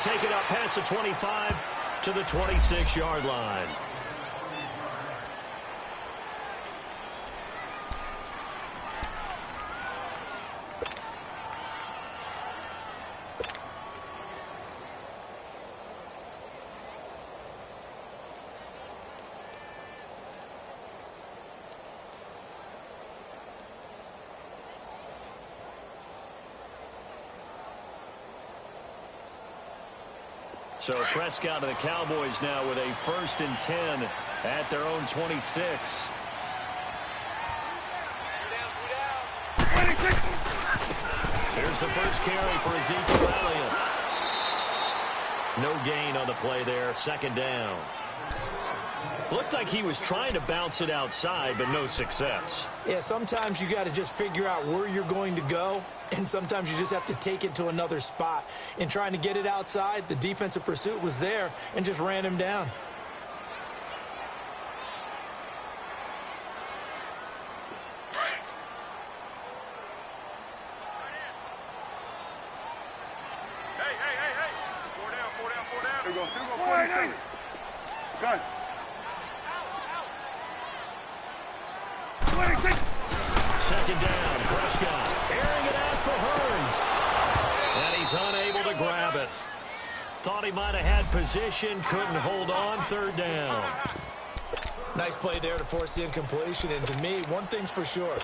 take it up past the 25 to the 26-yard line. So Prescott and the Cowboys now with a 1st and 10 at their own 26. Here's the first carry for Ezekiel Elliott. No gain on the play there. 2nd down. Looked like he was trying to bounce it outside, but no success. Yeah, sometimes you got to just figure out where you're going to go, and sometimes you just have to take it to another spot. In trying to get it outside, the defensive pursuit was there and just ran him down. Hey. 4 down. Here we go. 47. Go. 2nd down, Prescott airing it out for Hurns. And he's unable to grab it. Thought he might have had position, couldn't hold on. 3rd down. Nice play there to force the incompletion. And to me, one thing's for sure.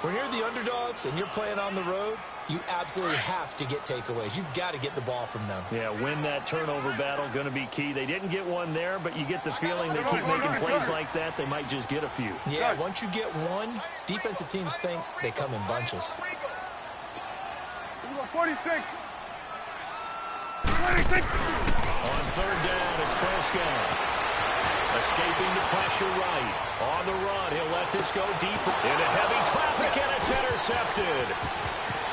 When you're the underdogs and you're playing on the road, you absolutely have to get takeaways. You've got to get the ball from them. Yeah, win that turnover battle, going to be key. They didn't get one there, but you get the feeling they keep making plays like that, they might just get a few. Yeah, once you get one, defensive teams think they come in bunches. 46. On 3rd down, it's Prescott. Escaping the pressure right. On the run, he'll let this go deeper into heavy traffic, and it's intercepted.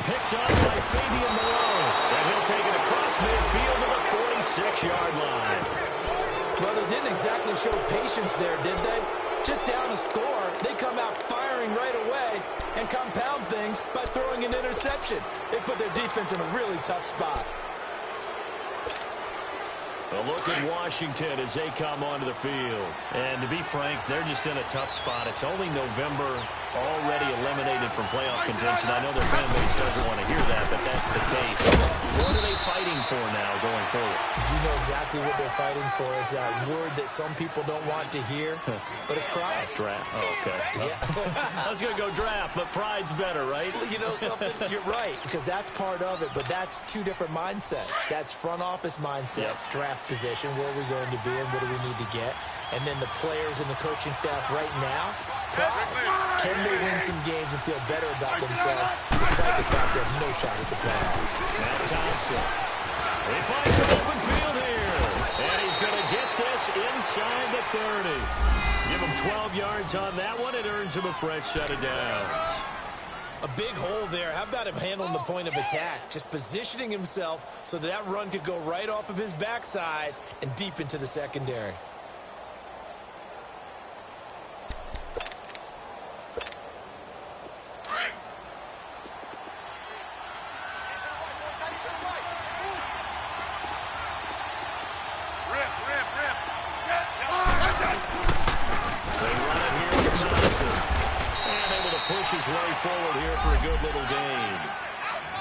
Picked up by Fabian Moreau. And he'll take it across midfield to the 46-yard line. Well, they didn't exactly show patience there, did they? Just down a score, they come out firing right away and compound things by throwing an interception. They put their defense in a really tough spot. A look at Washington as they come onto the field. And to be frank, they're just in a tough spot. It's only November, already eliminated from playoff contention. I know their fan base doesn't want to hear that, but that's the case. What are they fighting for now going forward? You know exactly what they're fighting for is that word that some people don't want to hear, but it's pride. Draft. Oh, okay. Yeah. I was going to go draft, but pride's better, right? You know something? You're right, because that's part of it, but that's two different mindsets. That's front office mindset, draft position, where are we going to be and what do we need to get? And then the players and the coaching staff right now, pride. Can they win some games and feel better about themselves despite the fact they have no shot at the playoffs? Matt Thompson. He finds an open field here. And he's going to get this inside the 30. Give him 12 yards on that one. It earns him a fresh set of downs. A big hole there. How about him handling the point of attack? Just positioning himself so that run could go right off of his backside and deep into the secondary. His way forward here for a good little gain.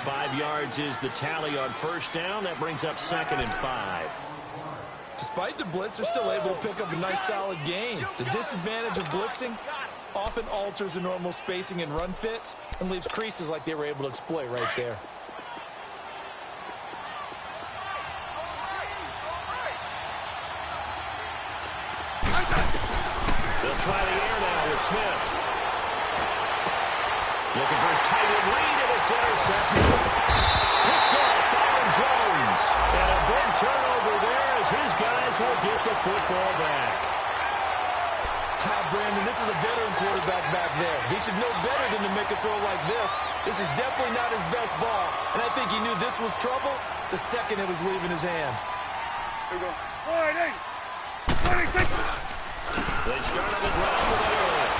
5 yards is the tally on 1st down. That brings up 2nd and 5. Despite the blitz, they're still able to pick up a nice solid gain. The disadvantage of blitzing often alters the normal spacing and run fits and leaves creases like they were able to exploit right there. They'll try the air now with Smith. Looking for his tight end read, and it's intercepted. Picked off by Jones. And a big turnover there as his guys will get the football back. Brandon, this is a veteran quarterback back there. He should know better than to make a throw like this. This is definitely not his best ball. And I think he knew this was trouble the second it was leaving his hand. Here we go. 46. They start on the ground with it.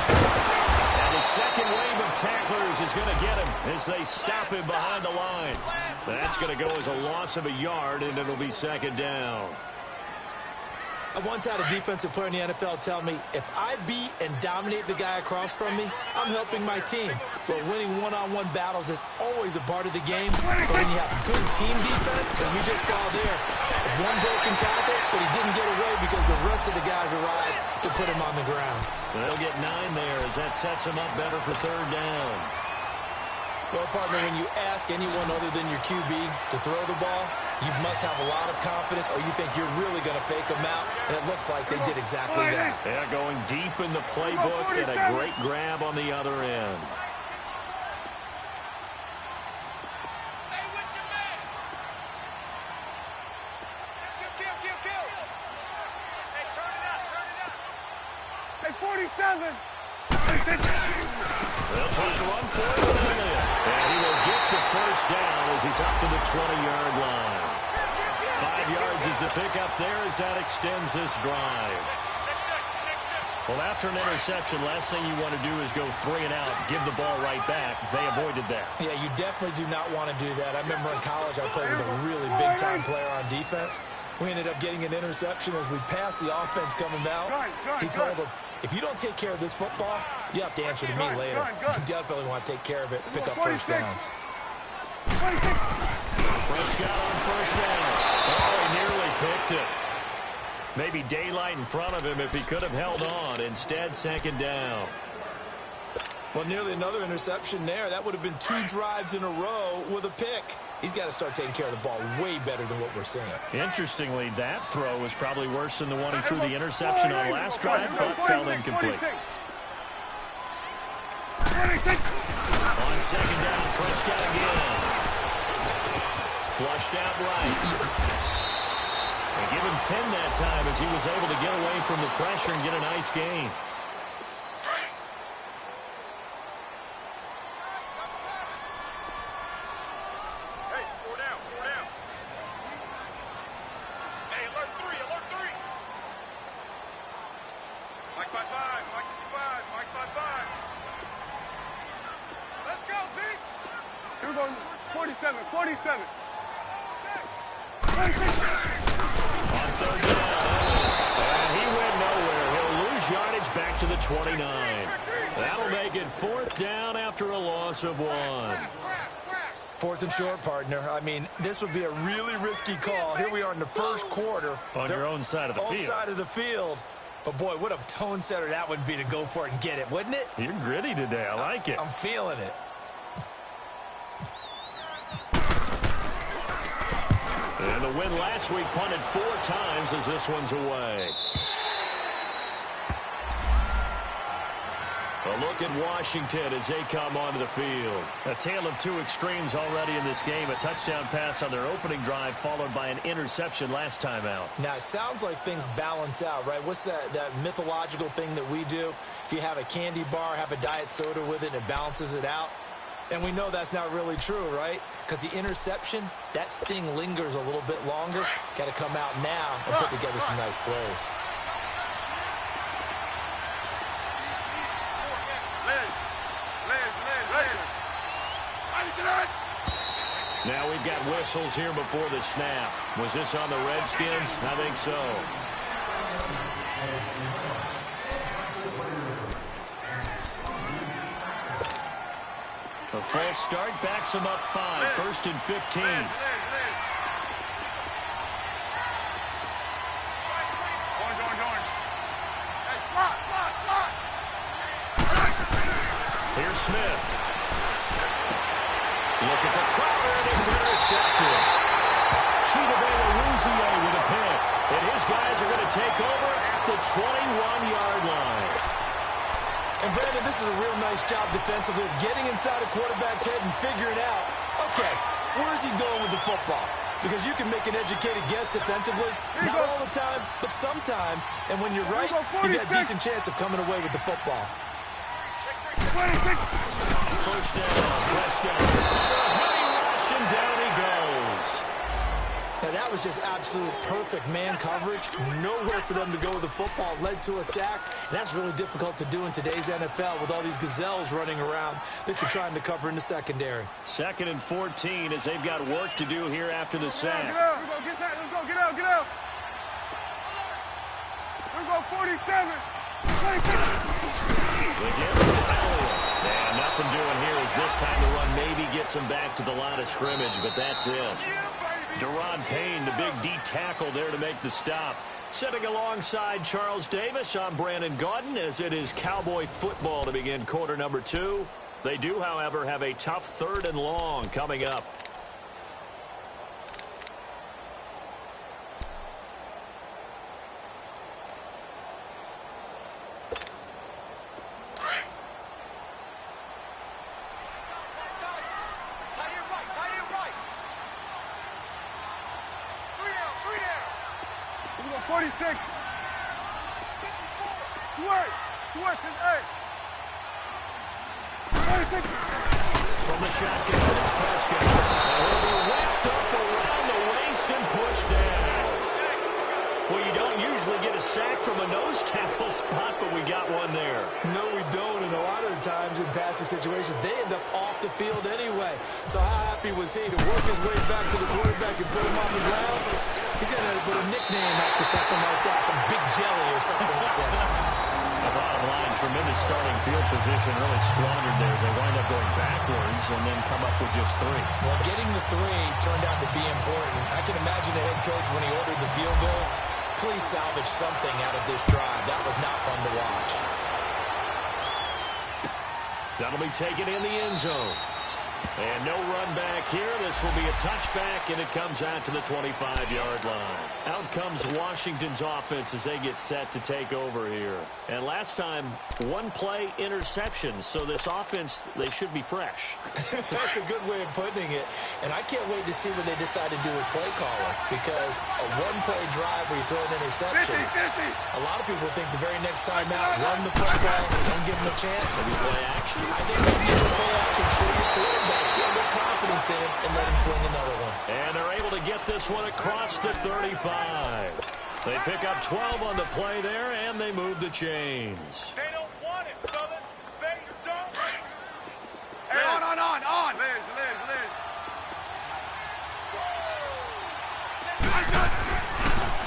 And the second wave of tacklers is going to get him as they stop him behind the line. That's going to go as a loss of a yard, and it'll be second down. I once had a defensive player in the NFL tell me, if I beat and dominate the guy across from me, I'm helping my team. But winning one-on-one battles is always a part of the game. But when you have good team defense, as we just saw there, one broken tackle, but he didn't get away because the rest of the guys arrived to put him on the ground. They'll get 9 there as that sets him up better for third down. Well, partner, when you ask anyone other than your QB to throw the ball, you must have a lot of confidence, or you think you're really going to fake them out, and it looks like they did exactly that. Yeah, going deep in the playbook and a great grab on the other end. Hey, 47. They'll try to run for it. And he will get the first down as he's up to the 20-yard line. 5 yards is the pickup there as that extends this drive. Well, after an interception, last thing you want to do is go 3 and out, give the ball right back. They avoided that. Yeah, you definitely do not want to do that. I remember in college I played with a really big-time player on defense. We ended up getting an interception as we passed the offense coming out. He told him, if you don't take care of this football, you have to answer to me later. You definitely want to take care of it, pick up first downs. Prescott on first down. Oh, he nearly picked it. Maybe daylight in front of him if he could have held on. Instead, second down. Well, nearly another interception there. That would have been 2 drives in a row with a pick. He's got to start taking care of the ball way better than what we're seeing. Interestingly, that throw was probably worse than the one he threw the interception on last drive, but fell incomplete. On second down, Prescott again. Flushed out right. And give him 10 that time as he was able to get away from the pressure and get a nice gain. Mike 5-5. Let's go, D. Here we go, 47. On third down. And he went nowhere. He'll lose yardage back to the 29. That'll make it 4th down after a loss of 1. 4th and short, partner. I mean, this would be a really risky call. Here we are in the first quarter. On your own side of the field. Own side of the field. But, boy, what a tone setter that would be to go for it and get it, wouldn't it? You're gritty today. I like it. I'm feeling it. And the win last week punted 4 times as this one's away. A look at Washington as they come onto the field. A tale of 2 extremes already in this game. A touchdown pass on their opening drive followed by an interception last time out. Now, it sounds like things balance out, right? What's that mythological thing that we do? If you have a candy bar, have a diet soda with it, and it balances it out. And we know that's not really true, right? Because the interception, that sting lingers a little bit longer. Got to come out now and put together some nice plays. Now we've got whistles here before the snap. Was this on the Redskins? I think so. A false start backs him up 5. 1st and 15. Here's Smith. Look at the Crowder, and it's intercepted. Chidobe with a pick. And his guys are going to take over at the 21-yard line. And, Brandon, this is a real nice job defensively of getting inside a quarterback's head and figuring out, okay, where's he going with the football? Because you can make an educated guess defensively. Not all the time, but sometimes. And when you're right, you got a decent chance of coming away with the football. First down, Prescott. Heavy rush, and down he goes. And that was just absolute perfect man coverage. Nowhere for them to go with the football. Led to a sack. And that's really difficult to do in today's NFL with all these gazelles running around that you're trying to cover in the secondary. 2nd and 14 as they've got work to do here after the sack. Get out, let's go, get out, get out. Let's go, 47. 26. And nothing doing here as this time the run maybe gets him back to the line of scrimmage, but that's it. Deron Payne, the big D tackle there to make the stop. Sitting alongside Charles Davis, I'm Brandon Gaudin as it is Cowboy football to begin quarter number 2. They do, however, have a tough 3rd and long coming up. Let's go, 46. Switch is 8. 26. From the shotgun, it's Prescott. And he'll be wrapped up around the waist and pushed down. Well, you don't usually get a sack from a nose tackle spot, but we got one there. No, we don't. And a lot of the times in passing situations, they end up off the field anyway. So how happy was he to work his way back to the quarterback and put him on the ground? He's going to put a nickname after something like that, some big jelly or something like that. The bottom line, tremendous starting field position, really squandered there as they wind up going backwards and then come up with just 3. Well, getting the 3 turned out to be important. I can imagine the head coach when he ordered the field goal. Please salvage something out of this drive. That was not fun to watch. That'll be taken in the end zone. And no run back here. This will be a touchback, and it comes out to the 25-yard line. Out comes Washington's offense as they get set to take over here. And last time, 1-play interception. So this offense, they should be fresh. That's a good way of putting it. And I can't wait to see what they decide to do with play caller. Because a 1-play drive where you throw an interception, 50. a lot of people think the very next time out, run the football, don't give them a chance. Maybe play action. I think maybe the play action, show your quarterback, feel good confidence in it, and let him fling another one. And they're able to get this one across the 35. They pick up 12 on the play there, and they move the chains. They don't want it, brothers. They don't. Hey, on. Liz.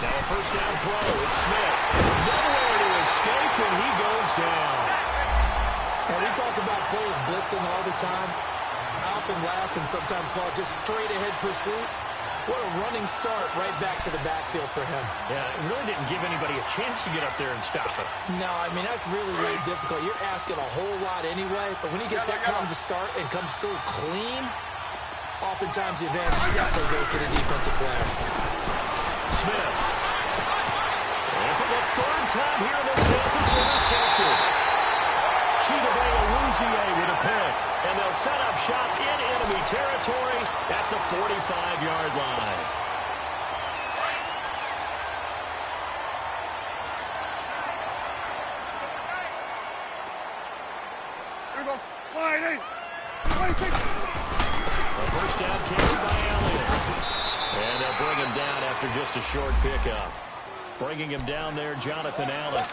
Now a first down throw. It's Smith. Nowhere to escape, and he goes down. And we talk about players blitzing all the time. I often laugh and sometimes call it just straight-ahead pursuit. What a running start right back to the backfield for him. Yeah, it really didn't give anybody a chance to get up there and stop it. No, I mean, that's really, really difficult. You're asking a whole lot anyway, but when he gets that kind of a start and comes through clean, oftentimes the advantage definitely goes to the defensive player. Smith. And for the 3rd time here in this half, it's intercepted. Chidobe with a pick. And they'll set up shop in enemy territory at the 45-yard line. Here we go. 26. A first down carry by Elliott. And they'll bring him down after just a short pickup. Bringing him down there, Jonathan Allen.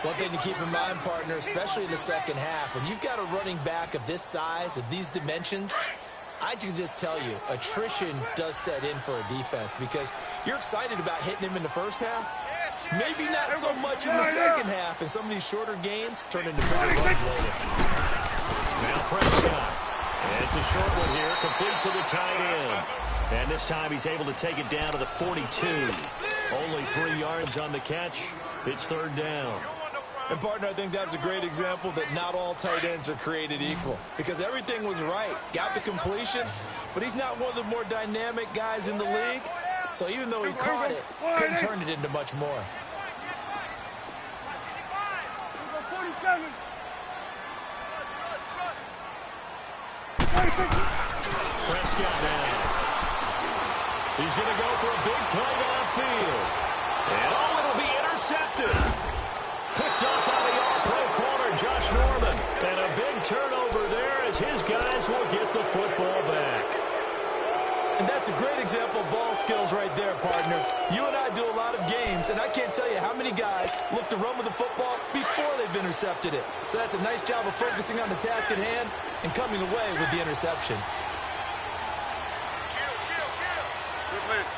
One thing to keep in mind, partner, especially in the second half, when you've got a running back of this size, of these dimensions, I can just tell you, attrition does set in for a defense because you're excited about hitting him in the first half. Maybe not so much in the second half, and some of these shorter gains turn into bigger runs later. Now Prescott. And it's a short one here, complete to the tight end. And this time he's able to take it down to the 42. Only 3 yards on the catch. It's 3rd down. And, partner, I think that's a great example that not all tight ends are created equal because everything was right. Got the completion, but he's not one of the more dynamic guys in the league. So even though he caught it, couldn't turn it into much more. 47. Prescott down. He's going to go for a big play downfield. And it'll be intercepted. Picked up by the all-pro corner, Josh Norman. And a big turnover there as his guys will get the football back. And that's a great example of ball skills right there, partner. You and I do a lot of games, and I can't tell you how many guys look to run with the football before they've intercepted it. So that's a nice job of focusing on the task at hand and coming away with the interception. Good place.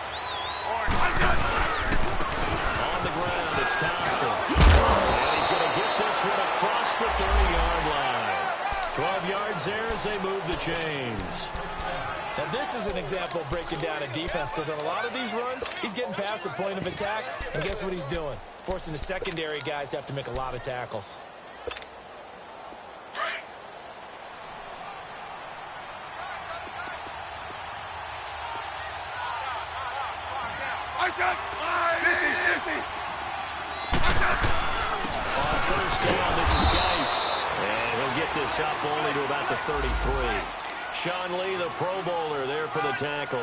On the ground, it's Thompson. And he's going to get this one across the 30-yard line. 12 yards there as they move the chains. Now, this is an example of breaking down a defense because on a lot of these runs, he's getting past the point of attack, and guess what he's doing? Forcing the secondary guys to have to make a lot of tackles. On first down, this is Geis. And he'll get this up only to about the 33. Sean Lee, the Pro Bowler, there for the tackle.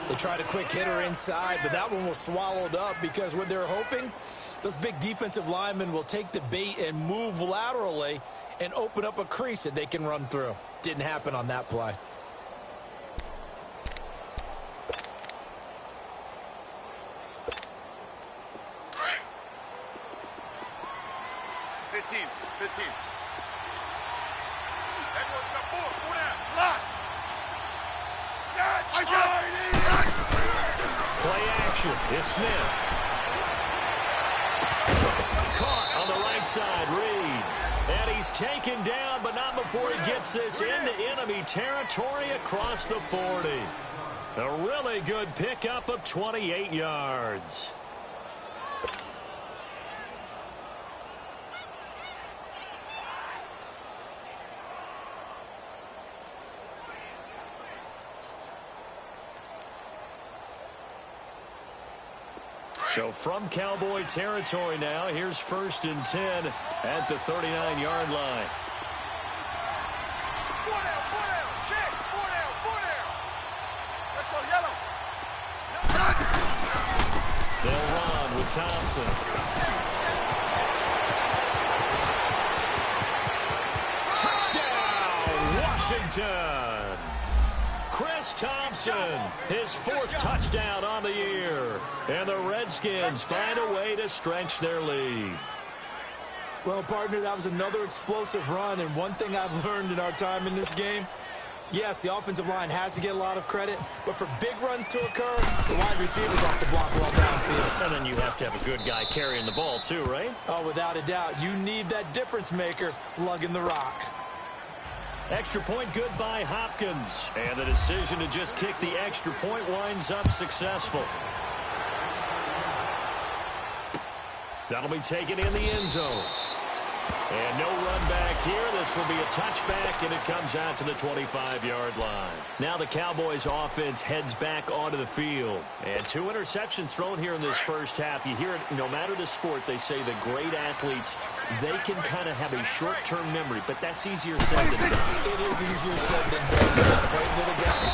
They tried a quick hitter inside, but that one was swallowed up because what they're hoping, those big defensive linemen will take the bait and move laterally and open up a crease that they can run through. Didn't happen on that play. Play action. It's Smith. Caught on the right side, Reed. And he's taken down, but not before he gets this into enemy territory across the 40. A really good pickup of 28 yards. So from Cowboy territory now, here's 1st and 10 at the 39-yard line. Four down, check, four down. Let's go, yellow. They'll run with Thompson. Touchdown, Washington! Chris Thompson, his 4th touchdown on the year. And the Redskins find a way to stretch their lead. Well, partner, that was another explosive run, and one thing I've learned in our time in this game, yes, the offensive line has to get a lot of credit, but for big runs to occur, the wide receivers have to block well downfield. And then you have to have a good guy carrying the ball too, right? Oh, without a doubt. You need that difference maker lugging the rock. Extra point good by Hopkins. And the decision to just kick the extra point winds up successful. That'll be taken in the end zone. And no run back here. This will be a touchback, and it comes out to the 25-yard line. Now the Cowboys offense heads back onto the field. And 2 interceptions thrown here in this first half. You hear it, no matter the sport, they say the great athletes, they can kind of have a short-term memory, but that's easier said than done. It is easier said than done. Played with a guy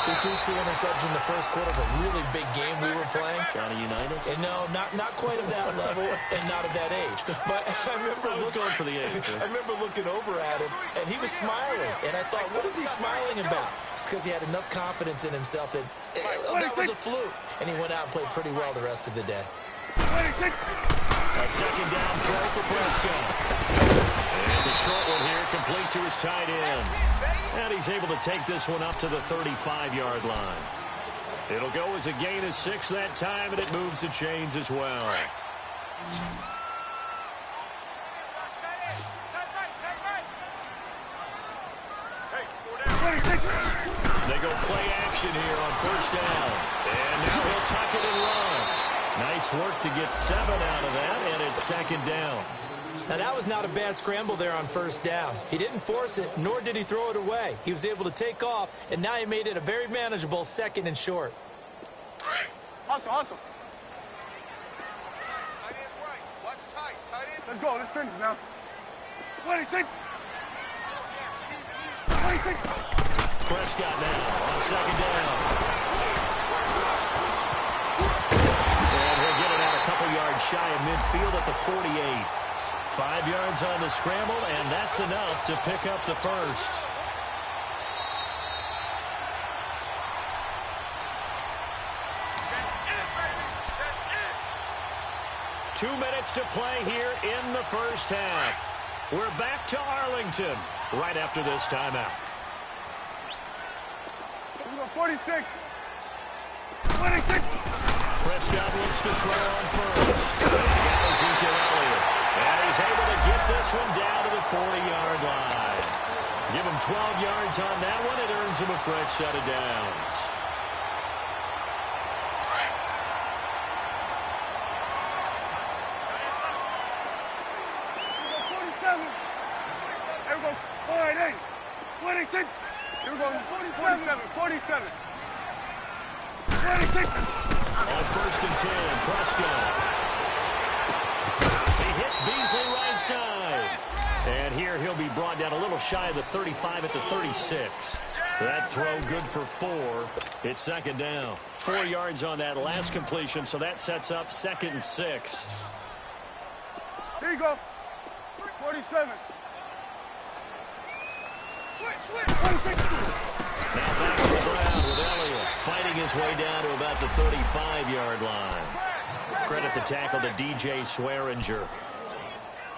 who threw 2 interceptions in the first quarter of a really big game we were playing. Johnny Unitas? And no, not quite of that level and not of that age. But I was going for the age. I remember looking over at him, and he was smiling. And I thought, what is he smiling about? It's because he had enough confidence in himself that that was a fluke. And he went out and played pretty well the rest of the day. A second down throw for Prescott. And it's a short one here, complete to his tight end. And he's able to take this one up to the 35-yard line. It'll go as a gain of 6 that time, and it moves the chains as well. They go play action here on first down. And now he'll tuck it and run. Nice work to get 7 out of that, and it's 2nd down. Now, that was not a bad scramble there on first down. He didn't force it, nor did he throw it away. He was able to take off, and now he made it a very manageable 2nd and short. Hustle. Tight end's right. Watch tight. Tight end. Let's go. Let's finish now. 26. Prescott now on 2nd down. And he'll get it out a couple yards shy of midfield at the 48. 5 yards on the scramble, and that's enough to pick up the first. 2 minutes to play here in the first half. We're back to Arlington right after this timeout. 46. 26. Prescott looks to throw on first. He's got Ezekiel Elliott. And he's able to get this one down to the 40-yard line. Give him 12 yards on that one. It earns him a fresh set of downs. Here we go. 48. 26. Here we go. 47. 47. 26. On first and 10, Prescott. He hits Beasley right side. And here he'll be brought down a little shy of the 35 at the 36. That throw good for 4. It's second down. 4 yards on that last completion, so that sets up 2nd and 6. Here you go. 47. Switch. 26. Now back to the ground with Elliott, fighting his way down to about the 35-yard line. Credit the tackle to DJ Swearinger.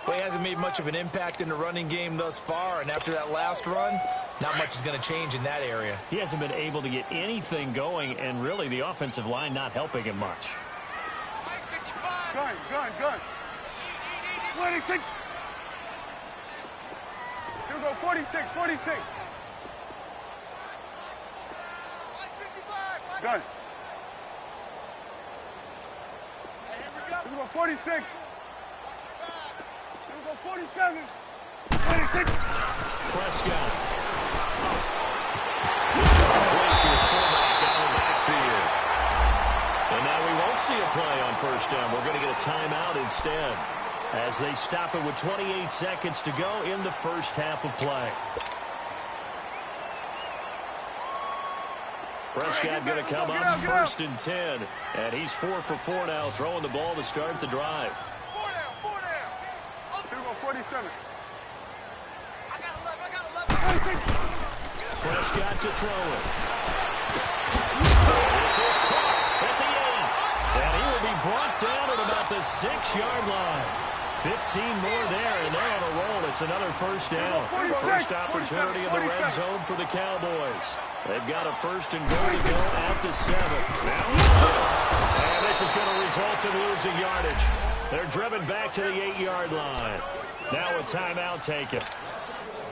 Well, he hasn't made much of an impact in the running game thus far, and after that last run, not much is going to change in that area. He hasn't been able to get anything going, and really the offensive line not helping him much. Gun. 26. Here we go. 46. Gun. Here we go. 46. Here we go. 47. 26. Prescott. This one complete to his fullback down the backfield. And now we won't see a play on first down. We're going to get a timeout instead, as they stop it with 28 seconds to go in the first half of play. Prescott going to come up first and 10. And he's 4 for 4 now, throwing the ball to start the drive. 4 down. Here we go, 47. I got 11. Prescott to throw it. This is caught at the 8. And he will be brought down at about the 6-yard line. 15 more there, and they're on a roll. It's another first down. First opportunity in the red zone for the Cowboys. They've got a first and goal to go at the 7. And this is going to result in losing yardage. They're driven back to the 8-yard line. Now a timeout taken.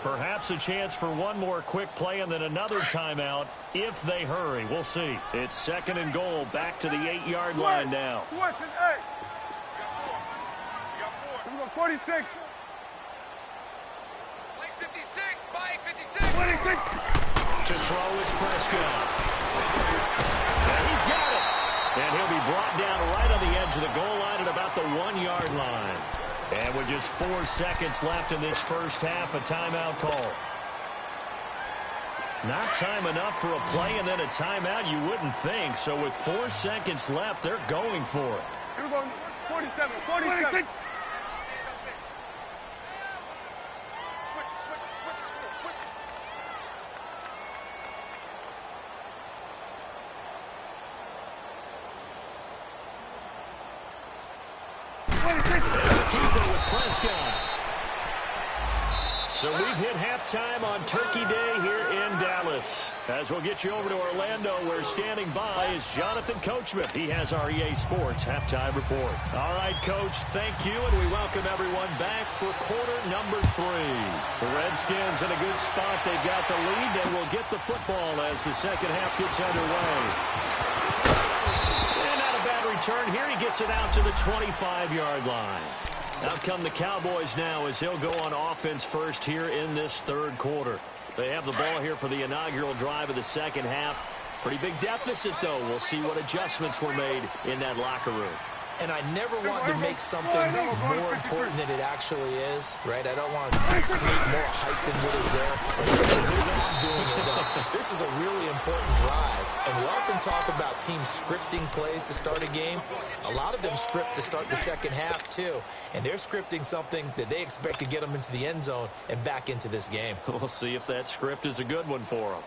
Perhaps a chance for one more quick play and then another timeout if they hurry. We'll see. It's second and goal back to the 8-yard line now. Switch and 8. 46. Mike 56. Mike 56. 26. To throw is Prescott. And he's got it. And he'll be brought down right on the edge of the goal line at about the 1-yard line. And with just 4 seconds left in this first half, a timeout call. Not time enough for a play and then a timeout, you wouldn't think. So with 4 seconds left, they're going for it. Here we go. 47. 47. So we've hit halftime on Turkey Day here in Dallas. As we'll get you over to Orlando, where standing by is Jonathan Coachman. He has our EA Sports halftime report. All right, Coach, thank you, and we welcome everyone back for quarter number 3. The Redskins in a good spot. They've got the lead, and we'll get the football as the second half gets underway. And not a bad return here. He gets it out to the 25-yard line. Out come the Cowboys now as he'll go on offense first here in this third quarter. They have the ball here for the inaugural drive of the second half. Pretty big deficit, though. We'll see what adjustments were made in that locker room. And I never want to make something more important than it actually is, right? I don't want to create more hype than what is there. I'm doing it, though. This is a really important drive. And we often talk about teams scripting plays to start a game. A lot of them script to start the second half, too. And they're scripting something that they expect to get them into the end zone and back into this game. We'll see if that script is a good one for them.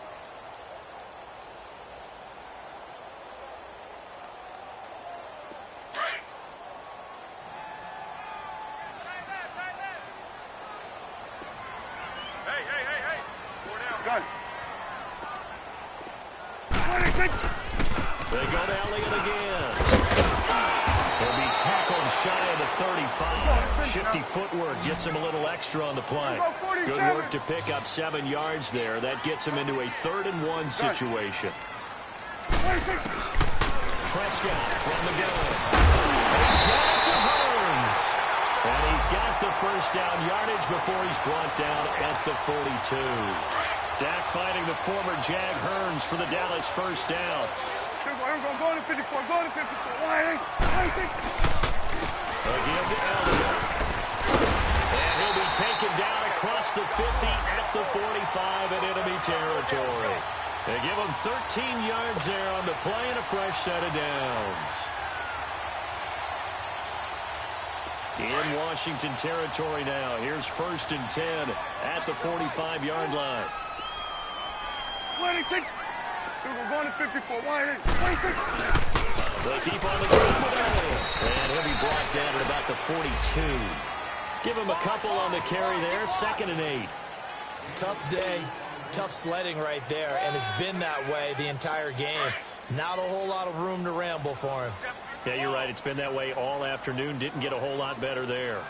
They go to Elliott again. He'll be tackled shy of the 35. Shifty footwork gets him a little extra on the play. Good work to pick up 7 yards there. That gets him into a 3rd-and-1 situation. Prescott from the gun. He's got it to Hearns. And he's got the first down yardage before he's brought down at the 42. Dak fighting the former Jag Hearns for the Dallas first down. Go to 54. Go to 54. Again to Elliott. And he'll be taken down across the 50 at the 45 in enemy territory. They give him 13 yards there on the play and a fresh set of downs. In Washington territory now. Here's 1st and 10 at the 45-yard line. We're going to 54. They keep on the ground with Elliott. And he'll be brought down at about the 42. Give him a couple on the carry there. 2nd and 8. Tough day. Tough sledding right there, and it's been that way the entire game. Not a whole lot of room to ramble for him. Yeah, you're right. It's been that way all afternoon. Didn't get a whole lot better there.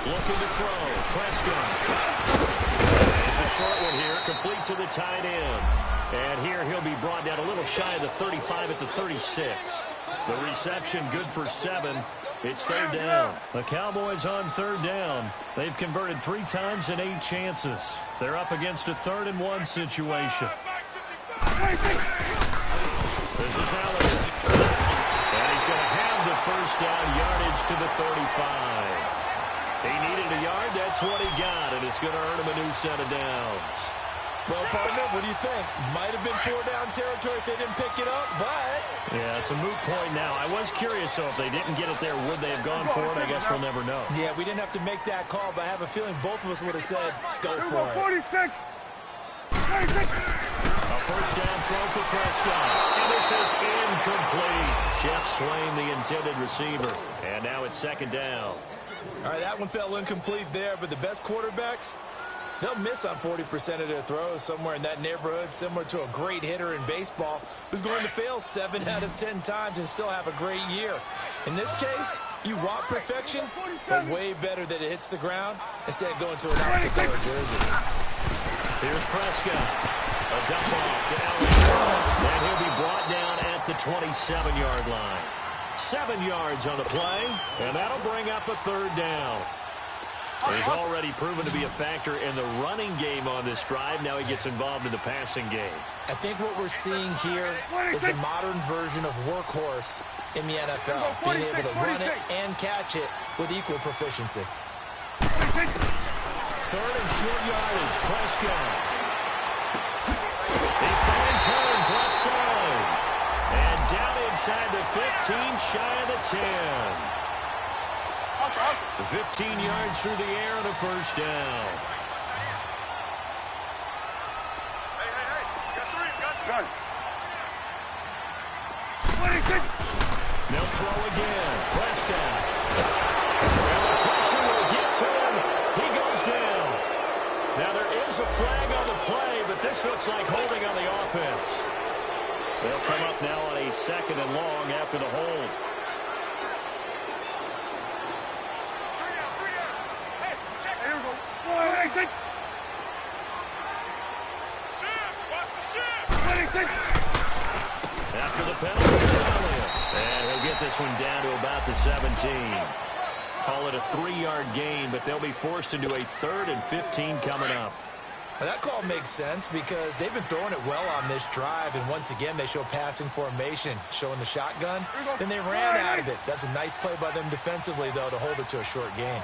Looking to throw. Prescott. It's a short one here. Complete to the tight end. And here he'll be brought down a little shy of the 35 at the 36. The reception good for 7. It's 3rd down. The Cowboys on 3rd down. They've converted 3 times in 8 chances. They're up against a 3rd-and-1 situation. This is Elliott. And he's going to have the first down yardage to the 35. He needed a yard. That's what he got, and it's going to earn him a new set of downs. Well, partner, what do you think? Might have been 4-down territory if they didn't pick it up, but... Yeah, it's a moot point now. I was curious, so if they didn't get it there, would they have gone for it? I guess we'll never know. Yeah, we didn't have to make that call, but I have a feeling both of us would have said, go for it. 46. A first down throw for Prescott. And this is incomplete. Jeff Swain, the intended receiver. And now it's 2nd down. All right, that one fell incomplete there, but the best quarterbacks, they'll miss on 40% of their throws, somewhere in that neighborhood, similar to a great hitter in baseball who's going to fail 7 out of 10 times and still have a great year. In this case, you want perfection, but way better that it hits the ground instead of going to an opposite color jersey. Here's Prescott. A dump off to Elliott. And he'll be brought down at the 27-yard line. 7 yards on the play, and that'll bring up a 3rd down. He's already proven to be a factor in the running game on this drive. Now he gets involved in the passing game. I think what we're seeing here is the modern version of workhorse in the NFL, being able to run it and catch it with equal proficiency. 3rd and short yardage. Prescott. He finds Hearns left side. And down inside the 15, shy of the 10. The 15 yards through the air and a first down. Hey. You got 3. You got 26. They'll throw again. Prescott. And the pressure will get to him. He goes down. Now there is a flag on the play, but this looks like holding on the offense. They'll come up now on a 2nd and long after the hold. After the penalty, it's Elliott. And he'll get this one down to about the 17. Call it a 3-yard gain, but they'll be forced into a 3rd and 15 coming up. Well, that call makes sense because they've been throwing it well on this drive, and once again, they show passing formation, showing the shotgun. Then they ran out of it. That's a nice play by them defensively, though, to hold it to a short gain.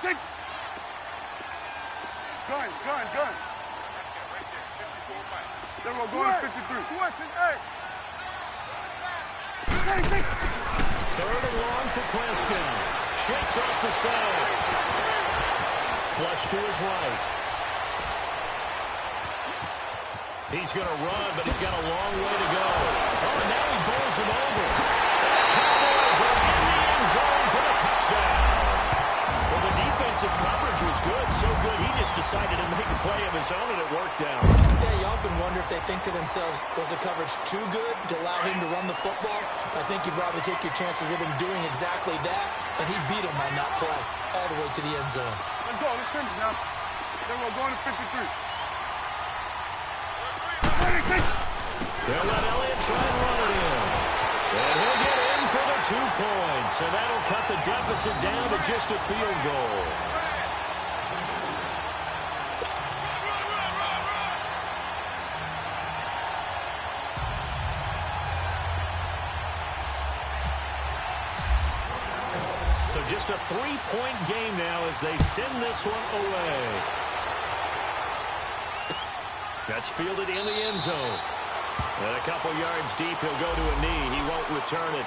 Gun. Then we'll go to 53. Hey. 3rd and long for Prescott. Checks off the side. Flush to his right. He's going to run, but he's got a long way to go. Oh, and now he bowls him over. Cowboys are in the end zone for the touchdown. Well, the defensive coverage was good, so good. He just decided to make a play of his own, and it worked out. Yeah, you often wonder if they think to themselves, was the coverage too good to allow him to run the football? I think you'd rather take your chances with him doing exactly that, and he beat him on that play all the way to the end zone. Let's go. Let's finish now. Then we're going to 53. They'll let Elliott try and run it in. And he'll get in for the 2 points. So that'll cut the deficit down to just a field goal. So just a 3-point game now as they send this one away. That's fielded in the end zone. And a couple yards deep, he'll go to a knee. He won't return it.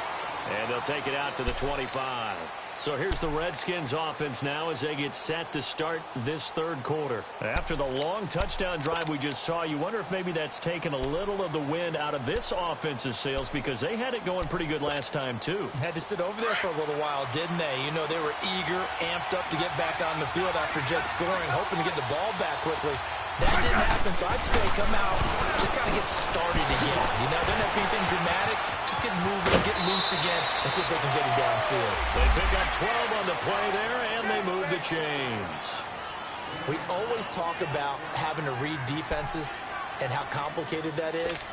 And they'll take it out to the 25. So here's the Redskins offense now as they get set to start this third quarter. After the long touchdown drive we just saw, you wonder if maybe that's taken a little of the wind out of this offense's sails because they had it going pretty good last time too. Had to sit over there for a little while, didn't they? You know, they were eager, amped up to get back on the field after just scoring, hoping to get the ball back quickly. That didn't happen, so I'd say come out, just kind of get started again. You know, doesn't have to be anything dramatic. Just get moving, get loose again, and see if they can get it downfield. They pick up 12 on the play there, and they move the chains. We always talk about having to read defenses and how complicated that is.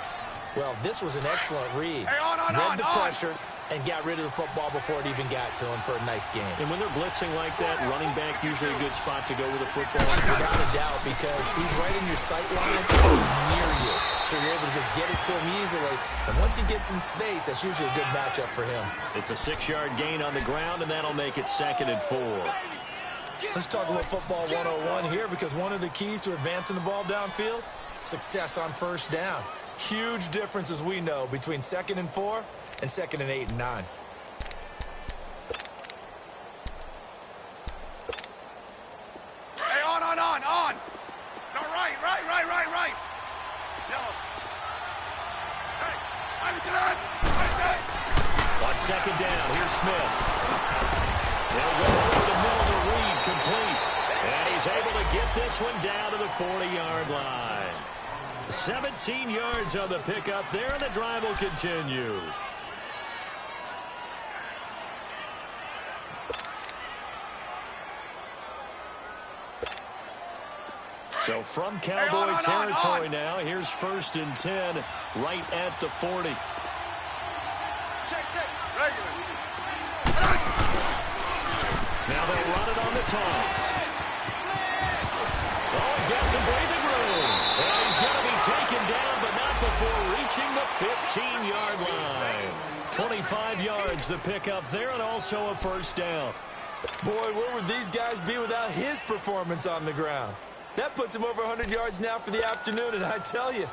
Well, this was an excellent read. Read the pressure and got rid of the football before it even got to him for a nice game. And when they're blitzing like that, running back usually a good spot to go with the football. Without a doubt, because he's right in your sight line, he's near you. So you're able to just get it to him easily. And once he gets in space, that's usually a good matchup for him. It's a 6-yard gain on the ground, and that'll make it 2nd and 4. Let's talk a little football 101 here, because one of the keys to advancing the ball downfield, success on first down. Huge difference, as we know, between 2nd and 4 and 2nd and 8 and 9. Hey, on. No, right. Yellow. Hey, on 2nd down, here's Smith. They'll go over the middle to Reed, complete. And he's able to get this one down to the 40-yard line. 17 yards on the pickup there, and the drive will continue. So from Cowboy territory now, here's 1st and 10 right at the 40. Check. Regular. Now they'll run it on the toss. Oh, he's got some breathing room. And he's going to be taken down, but not before reaching the 15-yard line. 25 yards the pickup there, and also a 1st down. Boy, where would these guys be without his performance on the ground? That puts him over 100 yards now for the afternoon, and I tell you,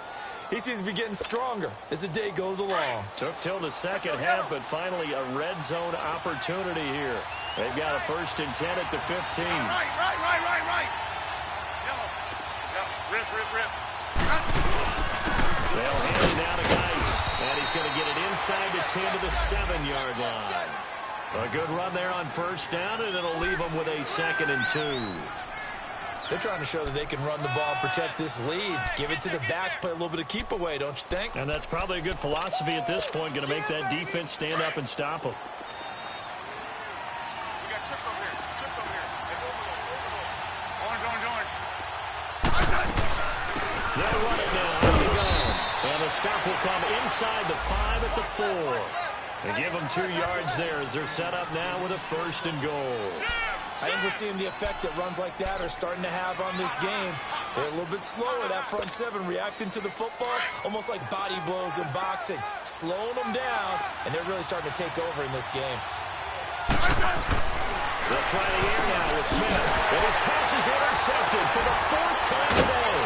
he seems to be getting stronger as the day goes along. Took till the second half, but finally a red zone opportunity here. They've got a 1st and 10 at the 15. Right. Yellow. Rip. They'll hand it down to Geis, and he's going to get it inside the 10 to the 7-yard line. A good run there on 1st down, and it'll leave them with a 2nd and 2. They're trying to show that they can run the ball, protect this lead, give it to the backs, play a little bit of keep away, don't you think? And that's probably a good philosophy at this point, going to make that defense stand up and stop them. We got chips over here. It's overload. Orange. They'll run it now. Here we go. And the stop will come inside the 5 at the 4. They give them 2 yards there as they're set up now with a 1st and goal. I think we're seeing the effect that runs like that are starting to have on this game. They're a little bit slower, that front 7, reacting to the football, almost like body blows in boxing, slowing them down, and they're really starting to take over in this game. They'll try the air now with Smith, and his pass is intercepted for the 4th time today.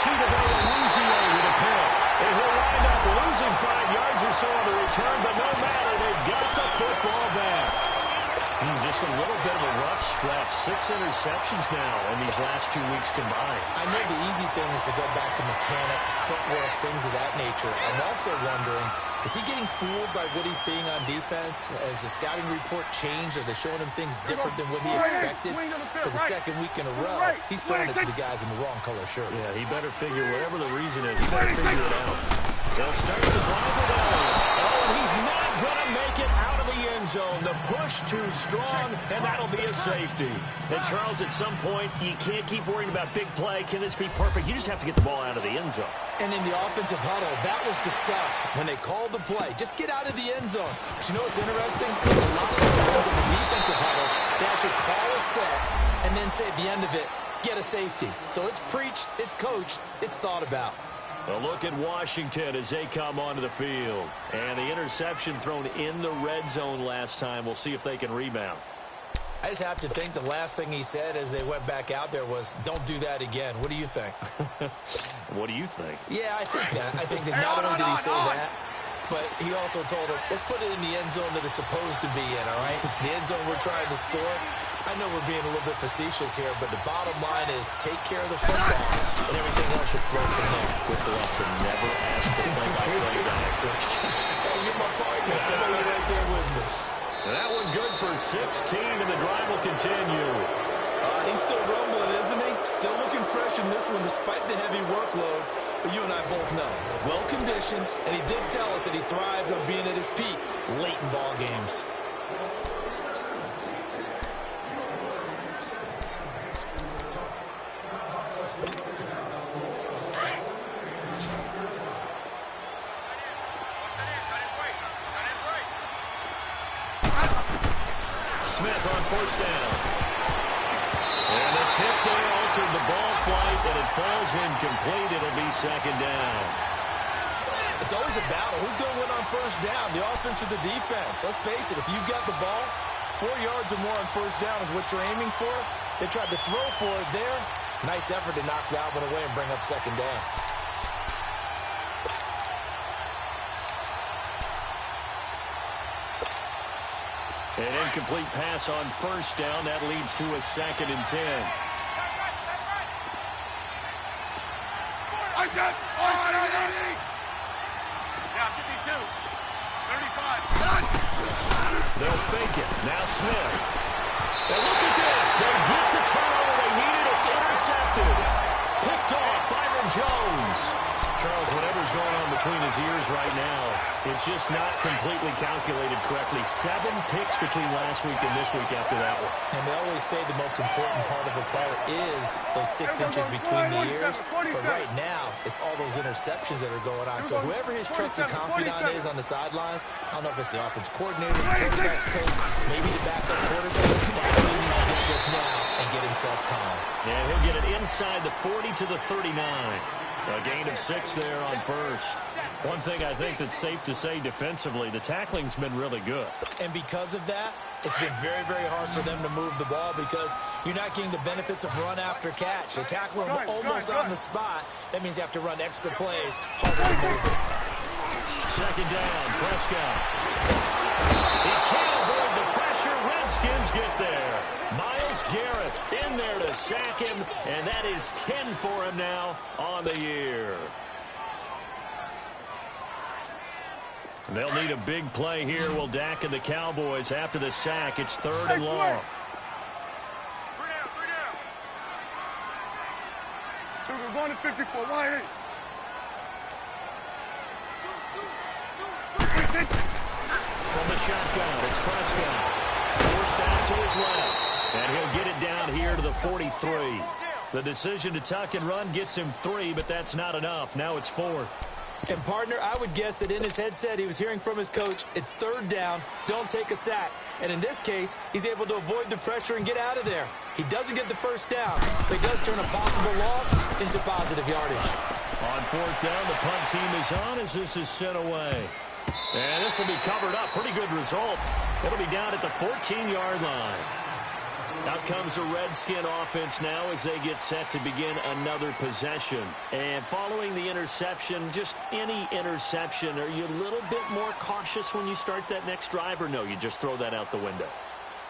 Chiedavella with a pick, and he'll wind up losing 5 yards or so on the return, but no matter, they've got the football back. Just a little bit of a rough stretch. 6 interceptions now in these last 2 weeks combined. I know the easy thing is to go back to mechanics, footwork, things of that nature. I'm also wondering, Is he getting fooled by what he's seeing on defense? Has the scouting report changed? Are they showing him things different than what he expected? For the second week in a row, he's throwing it to the guys in the wrong color shirts. Yeah, he better figure, whatever the reason is, he better figure it out. They'll start the drive with oh, he's not going to make it out of the end zone. The push too strong, and that'll be a safety. And, Charles, at some point, you can't keep worrying about big play. Can this be perfect? You just have to get the ball out of the end zone. And in the offensive huddle, that was discussed when they called the play. Just get out of the end zone. But you know what's interesting? A lot of the times in the defensive huddle, they actually call a set and then say at the end of it, get a safety. So it's preached, it's coached, it's thought about. A look at Washington as they come onto the field. And the interception thrown in the red zone last time. We'll see if they can rebound. I just have to think the last thing he said as they went back out there was, don't do that again. What do you think? What do you think? Yeah, I think that. I think that not only did he say that, but he also told him, let's put it in the end zone that it's supposed to be in, all right? The end zone we're trying to score. I know we're being a little bit facetious here, but the bottom line is take care of the football, and everything else should flow from there. Good lesson. Never ask the play-by-play guy, Christian. Hey, you're my partner. I know you're right there with me. That one good for 16, and the drive will continue. He's still rumbling, isn't he? Still looking fresh in this one despite the heavy workload. But you and I both know, well-conditioned, and he did tell us that he thrives on being at his peak late in ball games. Smith on first down. And the tip there altered the ball flight, and it falls incomplete. It'll be second down. It's always a battle. Who's going to win on first down, the offense or the defense? Let's face it, if you've got the ball, 4 yards or more on first down is what you're aiming for. They tried to throw for it there. Nice effort to knock that one away and bring up second down. An incomplete pass on first down. That leads to a 2nd and 10. I said, yeah, 52. 35. They'll fake it. Now Smith. And look at this. They get the turnover they needed. It's intercepted. Picked off Byron Jones. Charles, whatever's going on between his ears right now, it's just not completely calculated correctly. 7 picks between last week and this week after that one. And they always say the most important part of a player is those 6 inches between the ears. But right now, it's all those interceptions that are going on. So whoever his trusted confidant is on the sidelines, I don't know if it's the offense coordinator, the quarterback's coach, maybe the backup quarterback, that's what he needs to get with now and get himself calm. And he'll get it inside the 40 to the 39. A gain of 6 there on first. One thing I think that's safe to say defensively, the tackling's been really good. And because of that, it's been very, very hard for them to move the ball because you're not getting the benefits of run after catch. They tackle him almost on the spot. That means you have to run extra plays, harder to move it. Second down, Prescott. He can't avoid the pressure. Redskins get there. Myles Garrett in there to sack him, and that is 10 for him now on the year. They'll need a big play here. Will Dak and the Cowboys after the sack. It's 3rd and long. 3 down. So we're going to 54. Why? From the shotgun, it's Prescott. Forced out to his left. And he'll get it down here to the 43. The decision to tuck and run gets him 3, but that's not enough. Now it's 4th. And, partner, I would guess that in his headset he was hearing from his coach, it's 3rd down, don't take a sack. And in this case, he's able to avoid the pressure and get out of there. He doesn't get the first down, but he does turn a possible loss into positive yardage. On 4th down, the punt team is on as this is sent away. And this will be covered up. Pretty good result. It'll be down at the 14-yard line. Out comes the Redskin offense now as they get set to begin another possession. And following the interception, just any interception, are you a little bit more cautious when you start that next drive, or no, you just throw that out the window?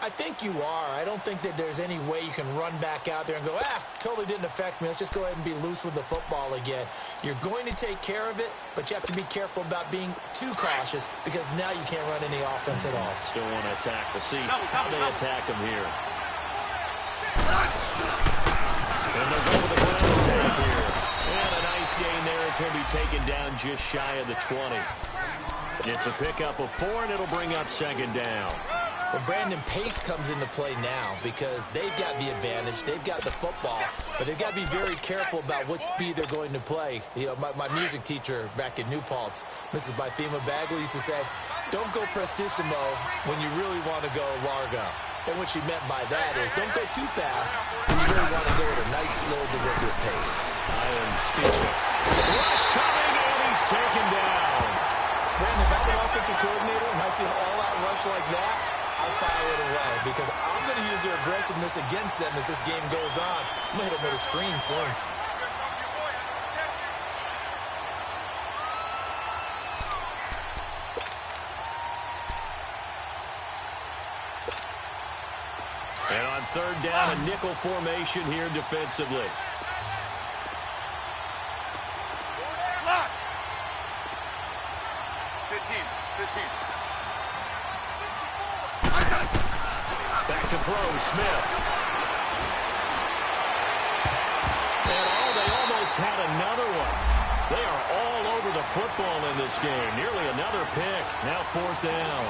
I think you are. I don't think that there's any way you can run back out there and go, totally didn't affect me. Let's just go ahead and be loose with the football again. You're going to take care of it, but you have to be careful about being too cautious because now you can't run any offense at all. Still want to attack. We'll see how they attack him here. And they'll go with the ground attack here. And a nice gain there. It's going to be taken down just shy of the 20. It's a pickup of 4, and it'll bring up second down. Well, Brandon, pace comes into play now because they've got the advantage. They've got the football, but they've got to be very careful about what speed they're going to play. You know, my music teacher back in New Paltz, Mrs. Bythema Bagley, used to say, don't go prestissimo when you really want to go largo. And what she meant by that is don't go too fast when you really want to go at a nice, slow, deliberate pace. I am speechless. Rush coming, and he's taken down. Brandon, if I'm an offensive coordinator and I see an all-out rush like that, I fire it away because I'm going to use their aggressiveness against them as this game goes on. I'm going to hit them with a screen soon. And on third down, a nickel formation here defensively. Lock. 15. Back to throw, Smith. And they almost had another one. They are all over the football in this game. Nearly another pick. Now fourth down.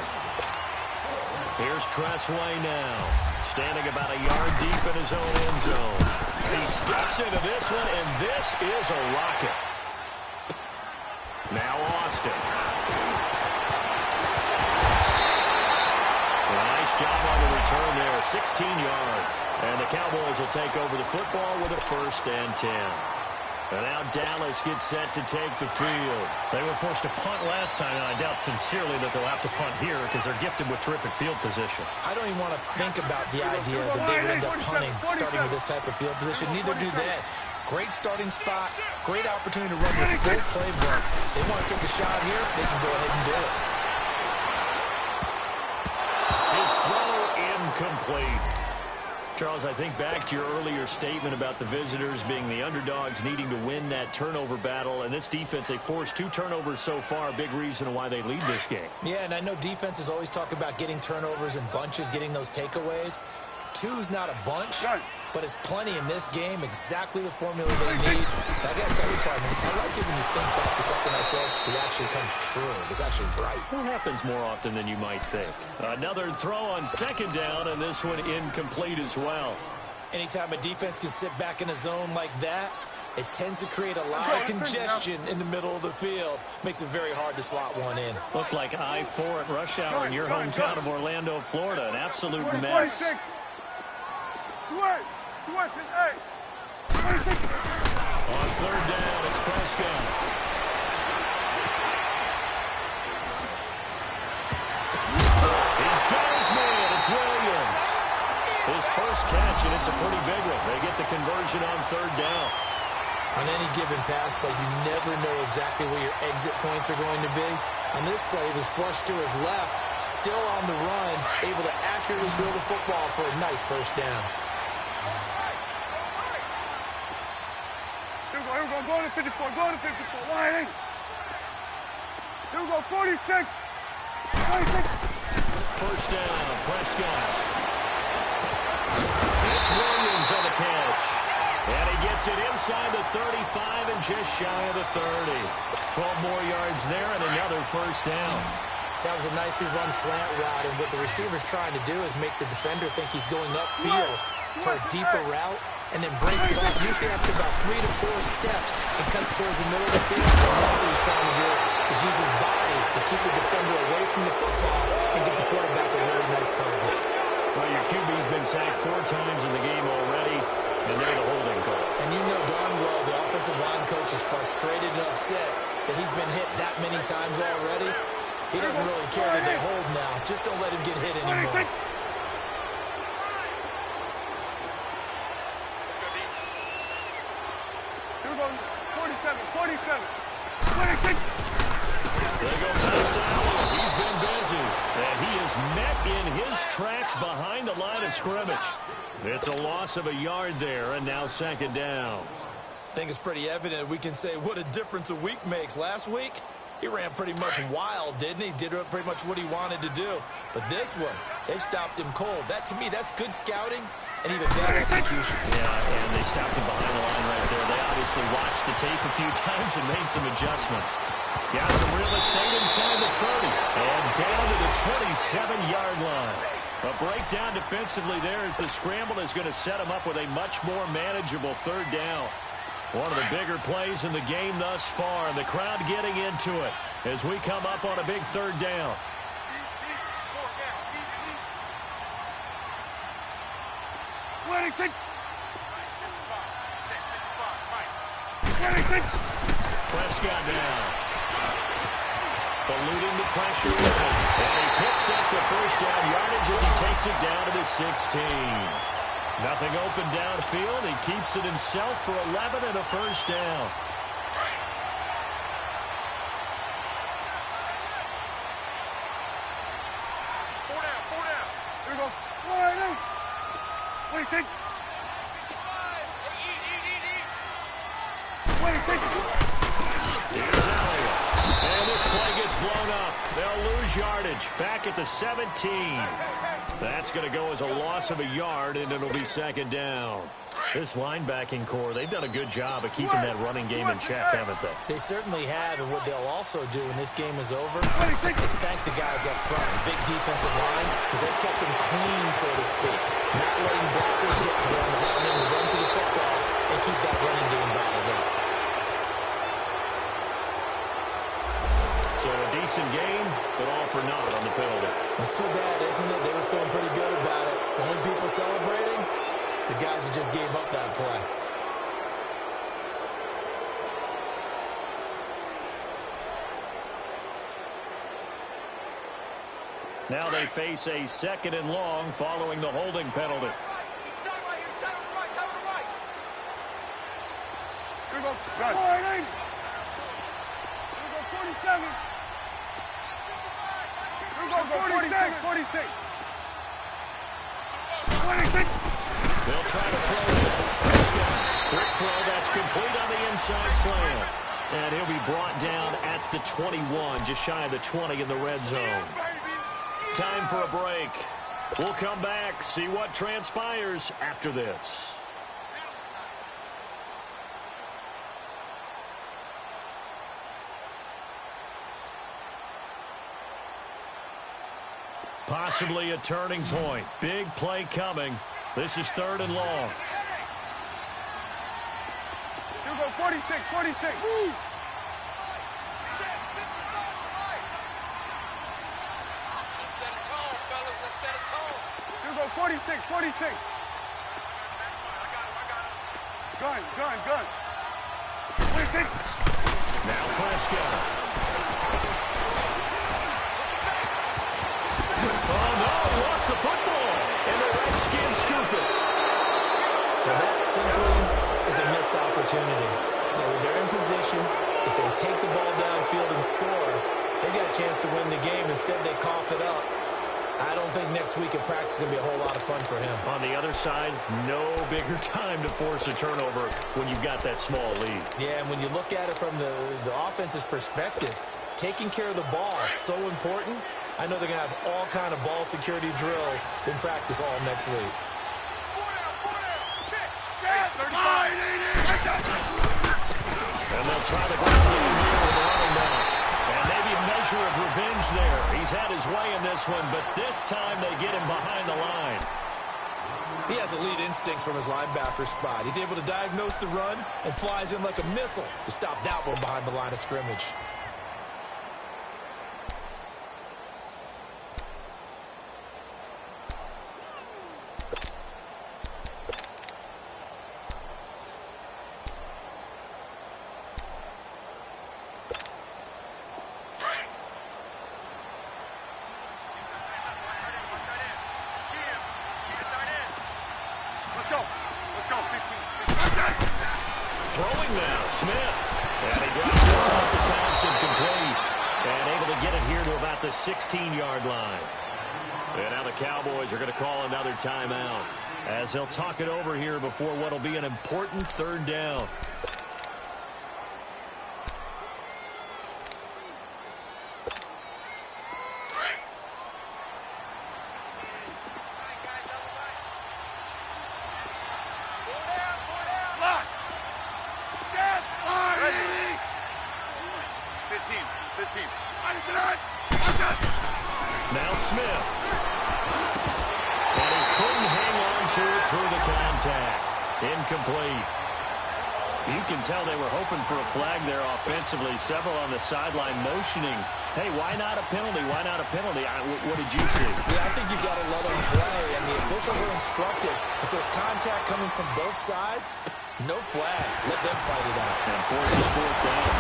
Here's Tressway now. Standing about a yard deep in his own end zone. He steps into this one, and this is a rocket. Now Austin. Nice job on the return there, 16 yards. And the Cowboys will take over the football with a 1st and 10. And now Dallas gets set to take the field. They were forced to punt last time, and I doubt sincerely that they'll have to punt here because they're gifted with terrific field position. I don't even want to think about the idea that they would end up punting starting with this type of field position. Neither do they. Great starting spot, great opportunity to run your full playbook. They want to take a shot here, they can go ahead and do it. His throw incomplete. Charles, I think back to your earlier statement about the visitors being the underdogs needing to win that turnover battle. And this defense, they forced 2 turnovers so far, a big reason why they lead this game. Yeah, and I know defenses always talk about getting turnovers in bunches, getting those takeaways. 2's not a bunch, but it's plenty in this game, exactly the formula they need. I got to tell you, partner, I like it when you think back to something I said that actually comes true. It's actually right. It happens more often than you might think. Another throw on second down, and this one incomplete as well. Anytime a defense can sit back in a zone like that, it tends to create a lot of congestion in the middle of the field. Makes it very hard to slot one in. Looked like I-4 at rush hour in your hometown of Orlando, Florida. An absolute mess. Switch it, 8. On third down, it's Prescott. He's got his man. It's Williams. His first catch, and it's a pretty big one. They get the conversion on third down. On any given pass play, you never know exactly where your exit points are going to be. On this play, he was flushed to his left, still on the run, able to accurately throw the football for a nice first down. Here we go, go to 54, lining. Here we go, 46. First down, Prescott. It's Williams on the catch. And he gets it inside the 35 and just shy of the 30. 12 more yards there and another first down. That was a nicely run slant route, and what the receiver's trying to do is make the defender think he's going upfield for a deeper route, and then breaks it off, usually after about 3 to 4 steps, and cuts towards the middle of the field. And what he's trying to do is use his body to keep the defender away from the football and get the quarterback a really nice target. Well, your QB's been sacked 4 times in the game already, and they're the holding call. And you know darn well the offensive line coach is frustrated and upset that he's been hit that many times already. He doesn't really care that they hold now. Just don't let him get hit anymore. Let's go deep. Here we go, 47. 26. They go back to Allen. He's been busy, and he has made met in his tracks behind the line of scrimmage. It's a loss of a yard there, and now second down. I think it's pretty evident we can say what a difference a week makes. Last week, he ran pretty much wild, didn't he? Did pretty much what he wanted to do. But this one, they stopped him cold. That, to me, that's good scouting and even better execution. Yeah, and they stopped him behind the line right there. They obviously watched the tape a few times and made some adjustments. Got some real estate inside the 30 and down to the 27-yard line. A breakdown defensively there as the scramble is going to set him up with a much more manageable third down. One of the bigger plays in the game thus far, and the crowd getting into it as we come up on a big third down. Prescott now. Eluding the pressure. And he picks up the first down yardage as he takes it down to the 16. Nothing open downfield. He keeps it himself for 11 and a first down. Four down. Here we go. All right, now. What do you think? What do you think? Here's Elliott. And this play gets blown up. They'll lose yardage. Back at the 17. That's going to go as a loss of a yard, and it'll be second down. This linebacking core, they've done a good job of keeping that running game in check, haven't they? They certainly have, and what they'll also do when this game is over is thank the guys up front, the big defensive line, because they've kept them clean, so to speak. Not letting blockers get to them, allowing them to run to the football and keep that running game bottled up. So a decent game, but all for naught on the penalty. It's too bad, isn't it? They were feeling pretty good about it. And when people celebrating, the guys who just gave up that play. Now they face a second and long following the holding penalty. Here we go. Good. All right, aim. Here we go, 47. Here we go, 46. 46. 26. They'll try to throw it. Quick throw that's complete on the inside slant. And he'll be brought down at the 21, just shy of the 20 in the red zone. Time for a break. We'll come back, see what transpires after this. Possibly a turning point. Big play coming. This is third and long. Here we go, 46, 46. Woo! Here we go, 46, 46. Gun. 26. Now Prescott. Oh, no, he lost the football. And the Redskins scoop it. Well, that simply is a missed opportunity. They're in position. If they take the ball downfield and score, they got a chance to win the game. Instead, they cough it up. I don't think next week at practice is going to be a whole lot of fun for him. On the other side, no bigger time to force a turnover when you've got that small lead. Yeah, and when you look at it from the offense's perspective, taking care of the ball is so important. I know they're going to have all kind of ball security drills in practice all next week. 4 down. Check. 35. And they'll try to go through the middle with the running back. And maybe a measure of revenge there. He's had his way in this one, but this time they get him behind the line. He has elite instincts from his linebacker spot. He's able to diagnose the run and flies in like a missile to stop that one behind the line of scrimmage. Let's go, 15. Throwing now, Smith. And he drops this off to Thompson, complete. And able to get it here to about the 16-yard line. And now the Cowboys are going to call another timeout as they'll talk it over here before what will be an important third down. Now Smith. And he couldn't hang on to it through the contact. Incomplete. You can tell they were hoping for a flag there offensively. Several on the sideline motioning. Hey, why not a penalty? Why not a penalty? What did you see? Yeah, I think you got to let them play, and the officials are instructed. If there's contact coming from both sides, no flag. Let them fight it out. And forces fourth down.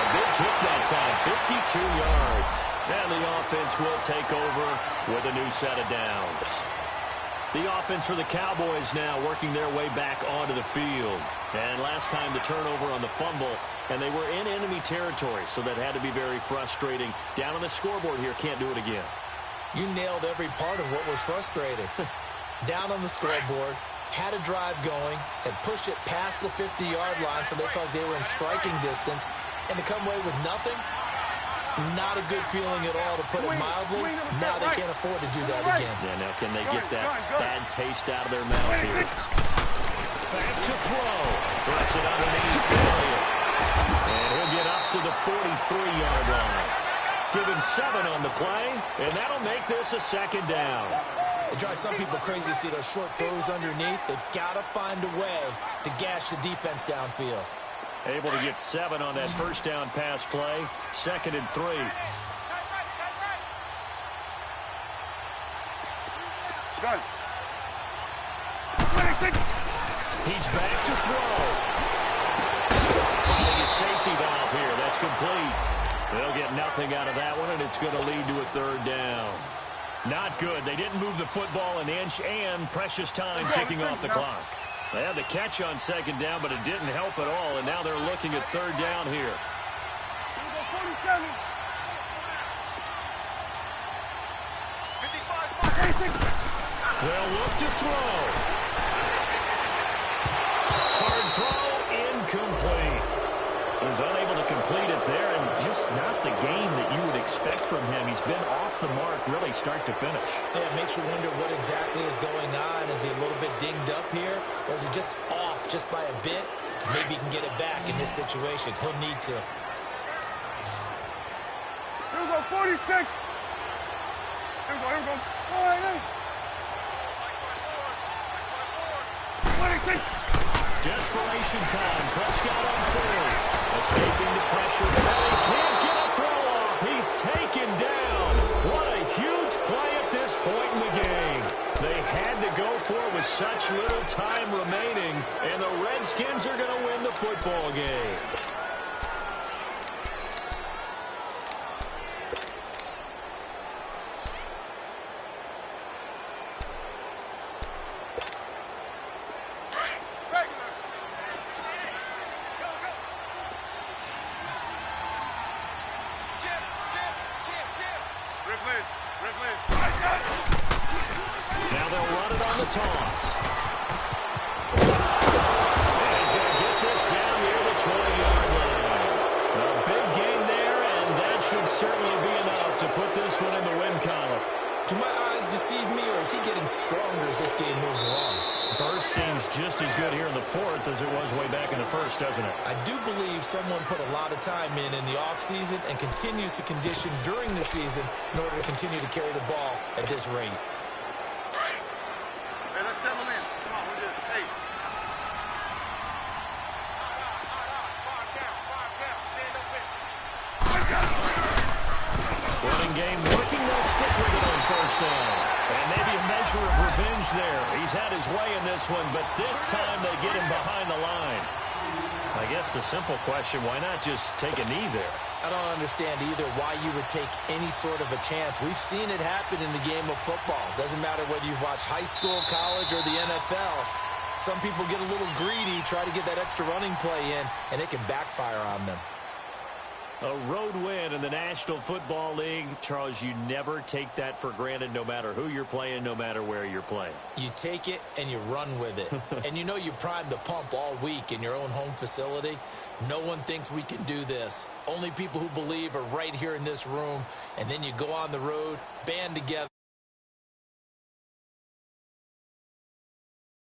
A big kick that time, 52 yards. And the offense will take over with a new set of downs. The offense for the Cowboys now working their way back onto the field. And last time the turnover on the fumble, and they were in enemy territory, so that had to be very frustrating. Down on the scoreboard here, can't do it again. You nailed every part of what was frustrating. Down on the scoreboard, had a drive going, and pushed it past the 50-yard line so they felt they were in striking distance, and to come away with nothing, not a good feeling at all, to put it mildly. Now they can't afford to do that again. Yeah, now can they get that bad taste out of their mouth here? Back to throw. Drops it underneath. And he'll get up to the 43-yard line. Given 7 on the play, and that'll make this a second down. It drives some people crazy to see those short throws underneath. They've got to find a way to gash the defense downfield. Able to get 7 on that first down pass play. 2nd and 3. Good. He's back to throw. Finding a safety valve here. That's complete. They'll get nothing out of that one, and it's going to lead to a third down. Not good. They didn't move the football an inch, and precious time ticking off the clock. They had the catch on 2nd down, but it didn't help at all, and now they're looking at 3rd down here. 47. 55. They'll look to throw. Hard throw, incomplete. He was unable to complete it there, and just not the game that you would expect from him. He's been off the mark really start to finish. Yeah, it makes you wonder what exactly is going on. Is he a little bit dinged up here, or is he just off just by a bit? Maybe he can get it back in this situation. He'll need to. Here we go, 46. Here we go, here we go. All right, hey. 26. Desperation time. Prescott on 4th. Escaping the pressure. He can't get a throw off. He's taken down. What a huge play at this point in the game. They had to go for it with such little time remaining, and the Redskins are going to win the football game. Now they'll run it on the toss. And he's going to get this down near the 20-yard line. A big gain there, and that should certainly be enough to put this one in the win column. Do my eyes deceive me, or is he getting stronger as this game moves along? Burst seems just as good here in the 4th as it was way back in the 1st, doesn't it? I do believe someone put a lot of time in the offseason and continues to condition during the season in order to continue to carry the ball at this rate. Hey, let's settle in. Come on, we're just, hey. Running game working. They'll stick with it on 1st down. And maybe a measure of revenge there. He's had his way in this one, but this time they get him behind the line. I guess the simple question, why not just take a knee there? I don't understand either why you would take any sort of a chance. We've seen it happen in the game of football. Doesn't matter whether you watch high school, college, or the NFL. Some people get a little greedy, try to get that extra running play in, and it can backfire on them. A road win in the National Football League. Charles, you never take that for granted no matter who you're playing, no matter where you're playing. You take it and you run with it. And you know you primed the pump all week in your own home facility. No one thinks we can do this. Only people who believe are right here in this room. And then you go on the road, band together.